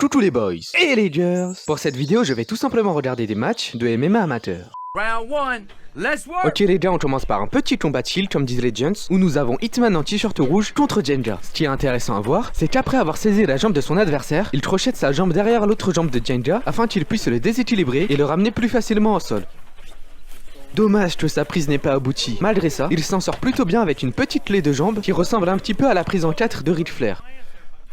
Coucou les boys et les girls. Pour cette vidéo, je vais tout simplement regarder des matchs de MMA amateurs. Round one, let's work. Ok les gars, on commence par un petit combat chill comme disent les Jones, où nous avons Hitman en t-shirt rouge contre Jenja. Ce qui est intéressant à voir, c'est qu'après avoir saisi la jambe de son adversaire, il crochette sa jambe derrière l'autre jambe de Jenja afin qu'il puisse le déséquilibrer et le ramener plus facilement au sol. Dommage que sa prise n'ait pas abouti. Malgré ça, il s'en sort plutôt bien avec une petite clé de jambe qui ressemble un petit peu à la prise en 4 de Ric Flair.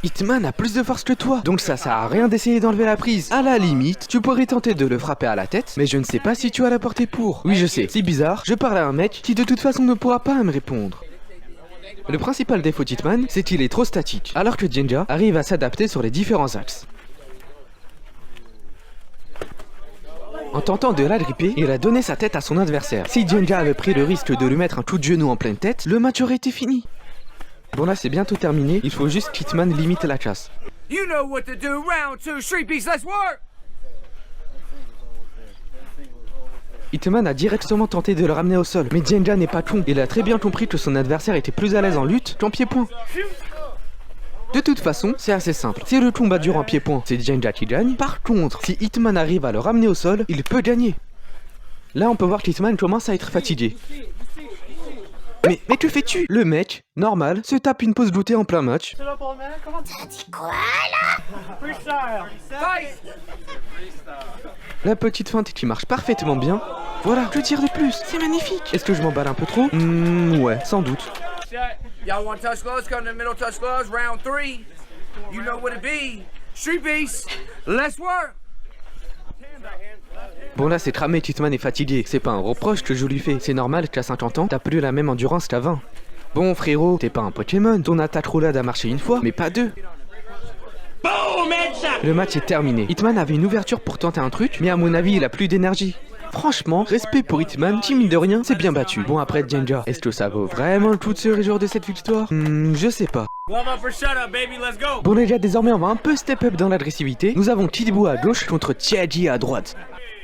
Hitman a plus de force que toi, donc ça sert à rien d'essayer d'enlever la prise. À la limite, tu pourrais tenter de le frapper à la tête, mais je ne sais pas si tu as la portée pour. Oui je sais, c'est bizarre, je parle à un mec qui de toute façon ne pourra pas me répondre. Le principal défaut d'Hitman, c'est qu'il est trop statique, alors que Jenja arrive à s'adapter sur les différents axes. En tentant de l'agripper, il a donné sa tête à son adversaire. Si Jenja avait pris le risque de lui mettre un coup de genou en pleine tête, le match aurait été fini. Bon là c'est bientôt terminé, il faut juste qu'Hitman limite la chasse. You know what to do. Round two, street beats, let's work. Hitman a directement tenté de le ramener au sol, mais Jenja n'est pas con. Il a très bien compris que son adversaire était plus à l'aise en lutte qu'en pied-point. De toute façon, c'est assez simple. Si le combat dure en pied-point, c'est Jenja qui gagne. Par contre, si Hitman arrive à le ramener au sol, il peut gagner. Là on peut voir qu'Hitman commence à être fatigué. Mais que fais-tu? Le mec, normal, se tape une pause bloutée en plein match. T'as dit quoi là? La petite feinte qui marche parfaitement bien. Voilà, que dire de plus? C'est magnifique. Est-ce que je m'emballe un peu trop? Ouais, sans doute. Y'all want touch gloves? Come to the middle, touch gloves. Round three. You know what it be. Street beats, let's work. Bon là c'est cramé, Hitman est fatigué. C'est pas un reproche que je lui fais. C'est normal qu'à 50 ans, t'as plus la même endurance qu'à 20. Bon frérot, t'es pas un Pokémon. Ton attaque roulade a marché une fois, mais pas deux. Le match est terminé. Hitman avait une ouverture pour tenter un truc, mais à mon avis il a plus d'énergie. Franchement, respect pour Hitman, qui mine de rien, c'est bien battu. Bon après Jenja, est-ce que ça vaut vraiment le coup de se réjouir de cette victoire? Je sais pas. Bon les gars, désormais on va un peu step up dans l'agressivité. Nous avons Kid Buu à gauche contre Tiaji à droite.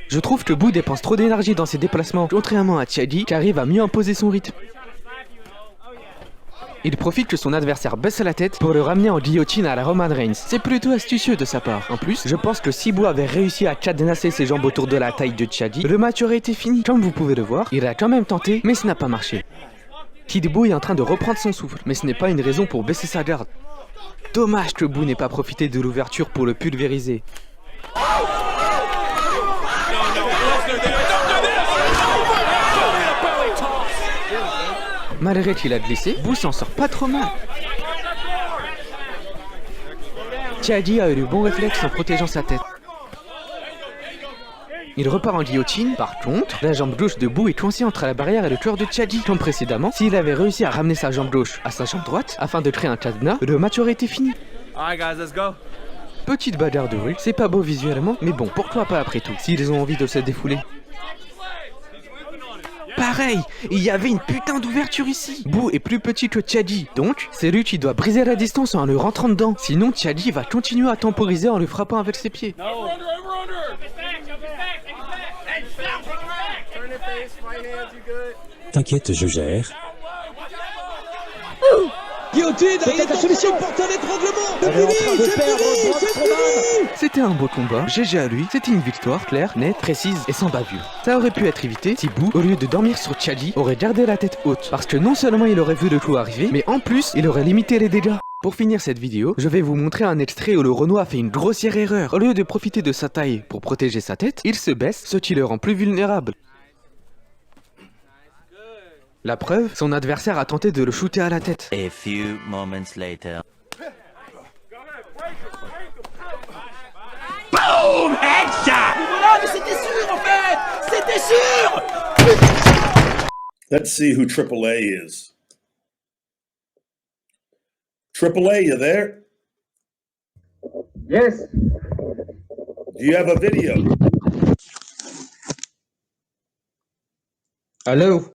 Je trouve que Buu dépense trop d'énergie dans ses déplacements, contrairement à Tiaji qui arrive à mieux imposer son rythme. Il profite que son adversaire baisse la tête pour le ramener en guillotine à la Roman Reigns. C'est plutôt astucieux de sa part. En plus, je pense que si Buu avait réussi à cadenasser ses jambes autour de la taille de Tiaji, le match aurait été fini. Comme vous pouvez le voir, il a quand même tenté, mais ce n'a pas marché. Kid Buu est en train de reprendre son souffle, mais ce n'est pas une raison pour baisser sa garde. Dommage que Buu n'ait pas profité de l'ouverture pour le pulvériser. Malgré qu'il a glissé, Buu s'en sort pas trop mal. Tiaji a eu le bon réflexe en protégeant sa tête. Il repart en guillotine, par contre, la jambe gauche de Buu est coincée entre la barrière et le cœur de Tiaji. Comme précédemment, s'il avait réussi à ramener sa jambe gauche à sa jambe droite, afin de créer un cadenas, le match aurait été fini. Alright guys, let's go. Petite bagarre de rue, c'est pas beau visuellement, mais bon, pourquoi pas après tout, s'ils ont envie de se défouler. Pareil, il y avait une putain d'ouverture ici. Buu est plus petit que Tiaji, donc c'est lui qui doit briser la distance en le rentrant dedans. Sinon Tiaji va continuer à temporiser en le frappant avec ses pieds. T'inquiète, je gère. Guillotine, il est la solution pour un étranglement de Billy, c'est fini. C'était un beau combat, GG à lui, c'était une victoire claire, nette, précise et sans bavure. Ça aurait pu être évité si Buu, au lieu de dormir sur Tiaji, aurait gardé la tête haute. Parce que non seulement il aurait vu le coup arriver, mais en plus, il aurait limité les dégâts. Pour finir cette vidéo, je vais vous montrer un extrait où le Renoir a fait une grossière erreur. Au lieu de profiter de sa taille pour protéger sa tête, il se baisse, ce qui le rend plus vulnérable. La preuve, son adversaire a tenté de le shooter à la tête. A few moments later. Boom, headshot. Voilà, mais c'était sûr en fait. C'était sûr. Let's see who AAA is. AAA, you there? Yes. Do you have a video? Hello.